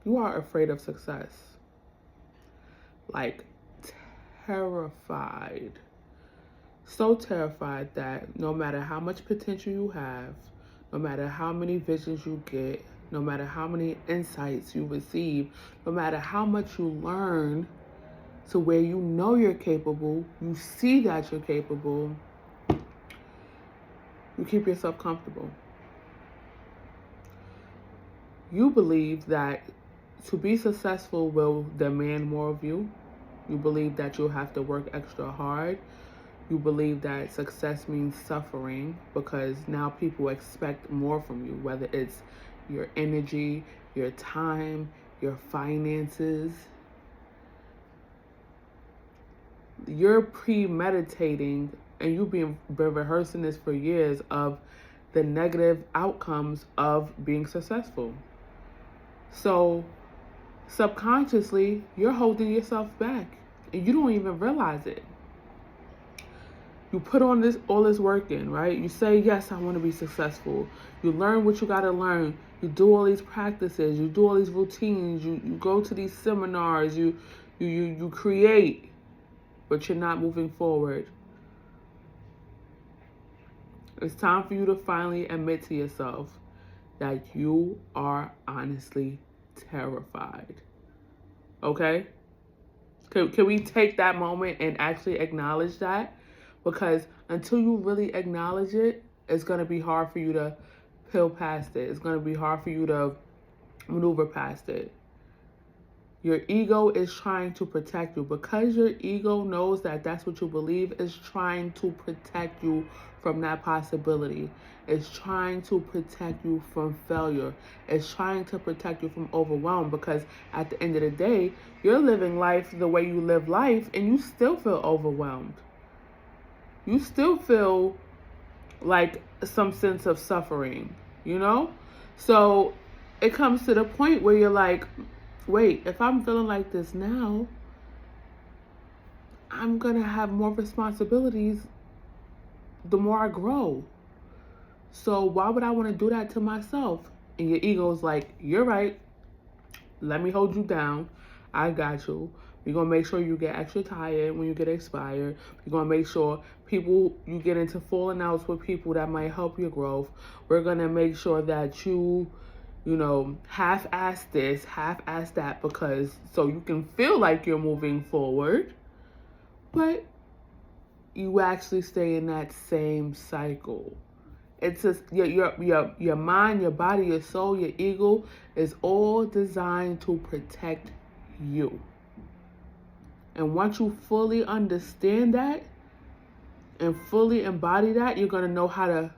You are afraid of success. Like, terrified. So terrified that no matter how much potential you have, no matter how many visions you get, no matter how many insights you receive, no matter how much you learn to where you know you're capable, you see that you're capable, you keep yourself comfortable. You believe that to be successful will demand more of you. You believe that you'll have to work extra hard. You believe that success means suffering because now people expect more from you, whether it's your energy, your time, your finances. You're premeditating and you've been rehearsing this for years of the negative outcomes of being successful. So subconsciously, you're holding yourself back and you don't even realize it. You put on all this work in, right? You say, yes, I want to be successful. You learn what you got to learn. You do all these practices. You do all these routines. You go to these seminars. You create, but you're not moving forward. It's time for you to finally admit to yourself that you are honestly terrified. Okay? Can we take that moment and actually acknowledge that? Because until you really acknowledge it, it's going to be hard for you to peel past it. It's going to be hard for you to maneuver past it. Your ego is trying to protect you. Because your ego knows that that's what you believe, it's trying to protect you from that possibility. It's trying to protect you from failure. It's trying to protect you from overwhelm, because at the end of the day, you're living life the way you live life and you still feel overwhelmed. You still feel like some sense of suffering, you know? So it comes to the point where you're like, wait, if I'm feeling like this now, I'm going to have more responsibilities the more I grow. So why would I want to do that to myself? And your ego is like, you're right. Let me hold you down. I got you. We're going to make sure you get extra tired when you get expired. We're going to make sure you get into falling outs with people that might help your growth. We're going to make sure that you half-ass this, half-ass that, because so you can feel like you're moving forward, but you actually stay in that same cycle. It's just your mind, your body, your soul, your ego is all designed to protect you. And once you fully understand that and fully embody that, you're going to know how to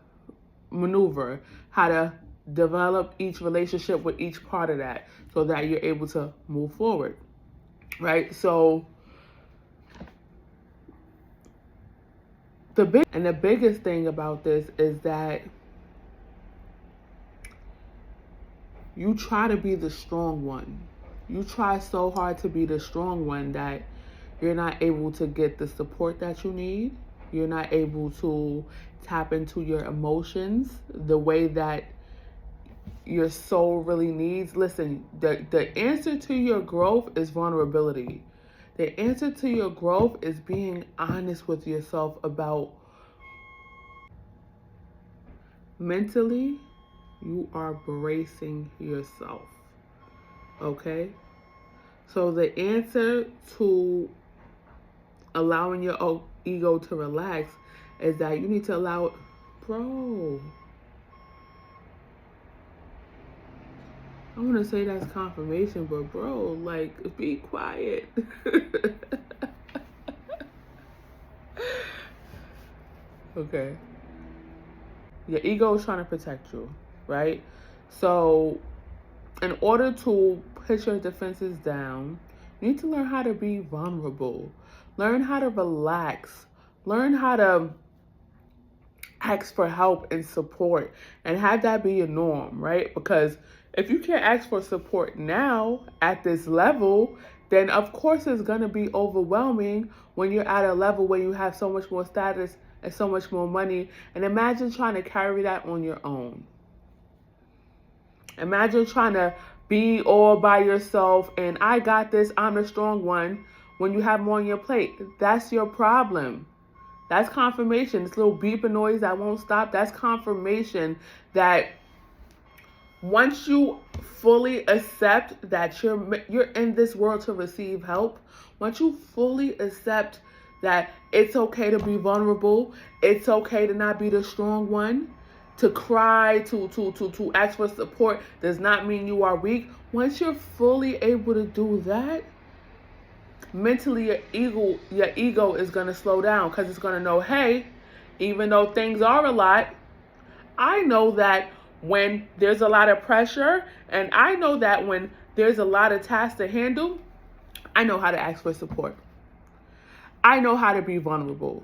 maneuver, how to develop each relationship with each part of that so that you're able to move forward, right? So the biggest thing about this is that you try to be the strong one. You try so hard to be the strong one that you're not able to get the support that you need. You're not able to tap into your emotions the way that your soul really needs. Listen, the answer to your growth is vulnerability. The answer to your growth is being honest with yourself about mentally, you are bracing yourself. Okay? So the answer to allowing your ego to relax is that you need to allow it. Bro, I want to say that's confirmation, but bro, like, be quiet. Okay. Your ego is trying to protect you, right? So in order to put your defenses down, you need to learn how to be vulnerable. Learn how to relax. Learn how to ask for help and support and have that be your norm, right? Because if you can't ask for support now at this level, then of course it's going to be overwhelming when you're at a level where you have so much more status and so much more money. And imagine trying to carry that on your own. Imagine trying to be all by yourself and I got this, I'm the strong one, when you have more on your plate. That's your problem. That's confirmation. This little beeping noise that won't stop, that's confirmation that once you fully accept that you're in this world to receive help, once you fully accept that it's okay to be vulnerable, it's okay to not be the strong one, to cry, to ask for support does not mean you are weak. Once you're fully able to do that, mentally your ego is going to slow down because it's going to know, hey, even though things are a lot, I know that when there's a lot of pressure and I know that when there's a lot of tasks to handle, I know how to ask for support. I know how to be vulnerable.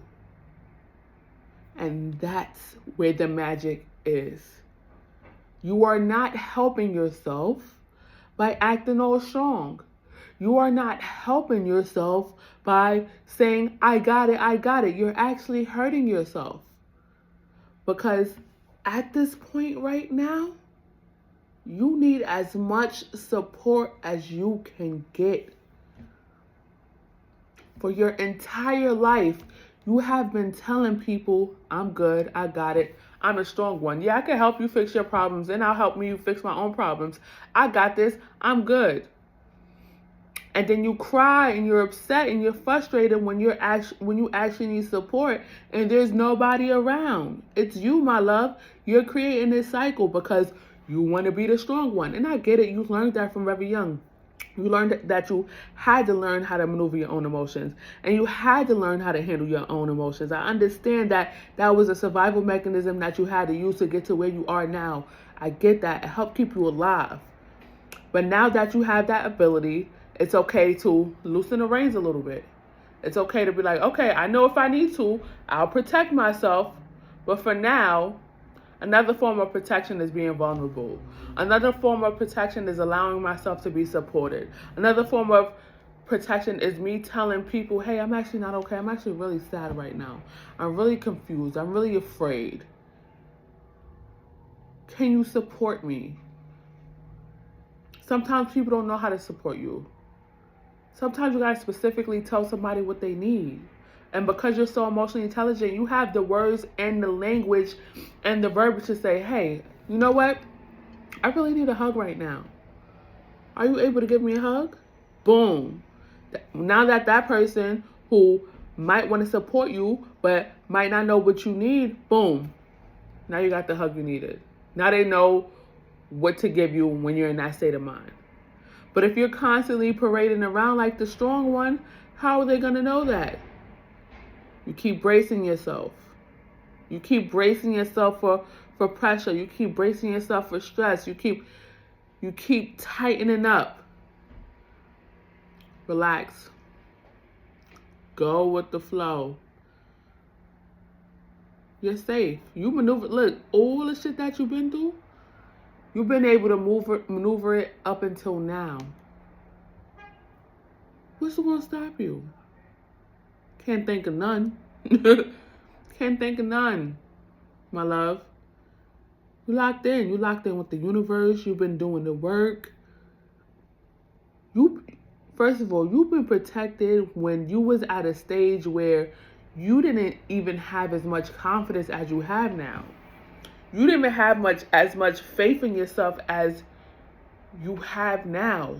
And that's where the magic is. You are not helping yourself by acting all strong. You are not helping yourself by saying, I got it, I got it. You're actually hurting yourself. Because at this point right now, you need as much support as you can get. For your entire life, you have been telling people, I'm good, I got it, I'm a strong one. Yeah, I can help you fix your problems and I'll help you fix my own problems. I got this, I'm good. And then you cry and you're upset and you're frustrated when you actually need support and there's nobody around. It's you, my love. You're creating this cycle because you want to be the strong one. And I get it. You learned that from very young. You learned that you had to learn how to maneuver your own emotions and you had to learn how to handle your own emotions. I understand that that was a survival mechanism that you had to use to get to where you are now. I get that. It helped keep you alive. But now that you have that ability, it's okay to loosen the reins a little bit. It's okay to be like, okay, I know if I need to, I'll protect myself. But for now, another form of protection is being vulnerable. Another form of protection is allowing myself to be supported. Another form of protection is me telling people, hey, I'm actually not okay. I'm actually really sad right now. I'm really confused. I'm really afraid. Can you support me? Sometimes people don't know how to support you. Sometimes you gotta specifically tell somebody what they need. And because you're so emotionally intelligent, you have the words and the language and the verbiage to say, hey, you know what? I really need a hug right now. Are you able to give me a hug? Boom. Now that person who might want to support you, but might not know what you need, boom. Now you got the hug you needed. Now they know what to give you when you're in that state of mind. But if you're constantly parading around like the strong one, how are they going to know that? You keep bracing yourself. You keep bracing yourself for pressure. You keep bracing yourself for stress. You keep tightening up. Relax. Go with the flow. You're safe. You maneuver. Look, all the shit that you've been through, you've been able to maneuver it up until now. What's going to stop you? Can't think of none. Can't think of none, my love. You locked in. You locked in with the universe. You've been doing the work. First of all, you've been protected when you was at a stage where you didn't even have as much confidence as you have now. You didn't even have as much faith in yourself as you have now.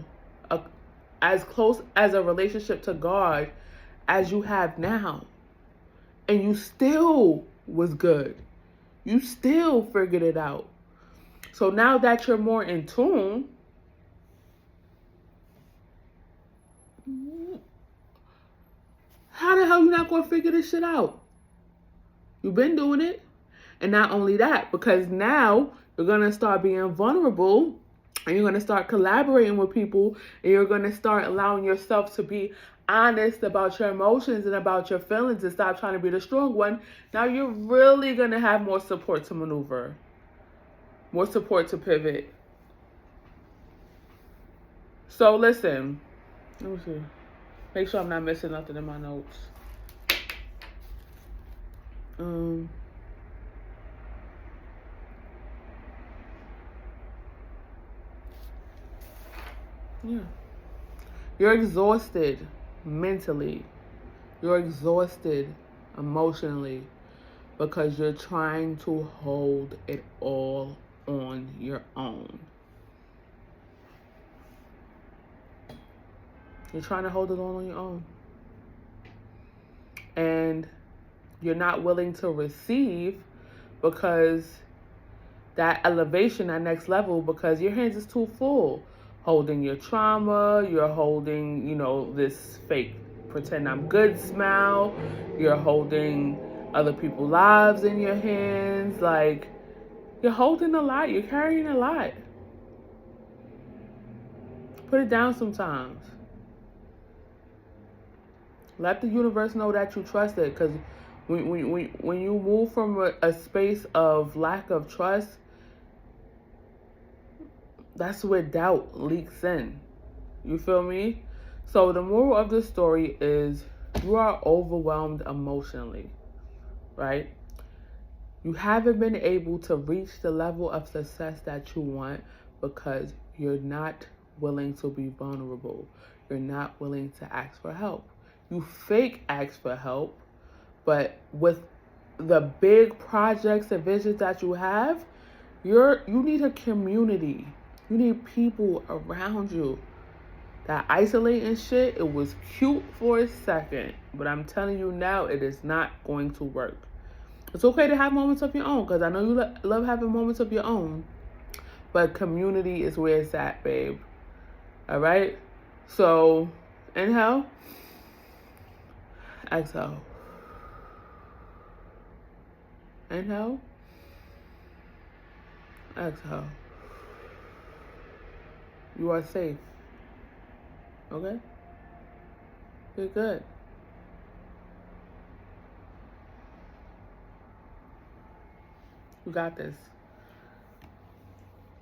As close as a relationship to God as you have now. And you still was good. You still figured it out. So now that you're more in tune, how the hell you not going to figure this shit out? You've been doing it. And not only that, because now you're going to start being vulnerable and you're going to start collaborating with people and you're going to start allowing yourself to be honest about your emotions and about your feelings and stop trying to be the strong one. Now you're really going to have more support to maneuver, more support to pivot. So listen, let me see. Make sure I'm not missing nothing in my notes. Yeah. You're exhausted mentally. You're exhausted emotionally because you're trying to hold it all on your own. You're trying to hold it all on your own. And you're not willing to receive because that elevation, that next level, because your hands is too full. Holding your trauma, you're holding, this fake pretend I'm good smile, you're holding other people's lives in your hands. Like, you're holding a lot, you're carrying a lot. Put it down sometimes. Let the universe know that you trust it, because when you move from a space of lack of trust, that's where doubt leaks in. You feel me? So the moral of the story is you are overwhelmed emotionally, right? You haven't been able to reach the level of success that you want because you're not willing to be vulnerable. You're not willing to ask for help. You fake ask for help, but with the big projects and visions that you have, you need a community. You need people around you. That isolating shit, it was cute for a second, but I'm telling you now, it is not going to work. It's okay to have moments of your own, because I know you love having moments of your own, but community is where it's at, babe. All right? So, inhale, exhale. Inhale, exhale. You are safe. Okay? You're good. You got this.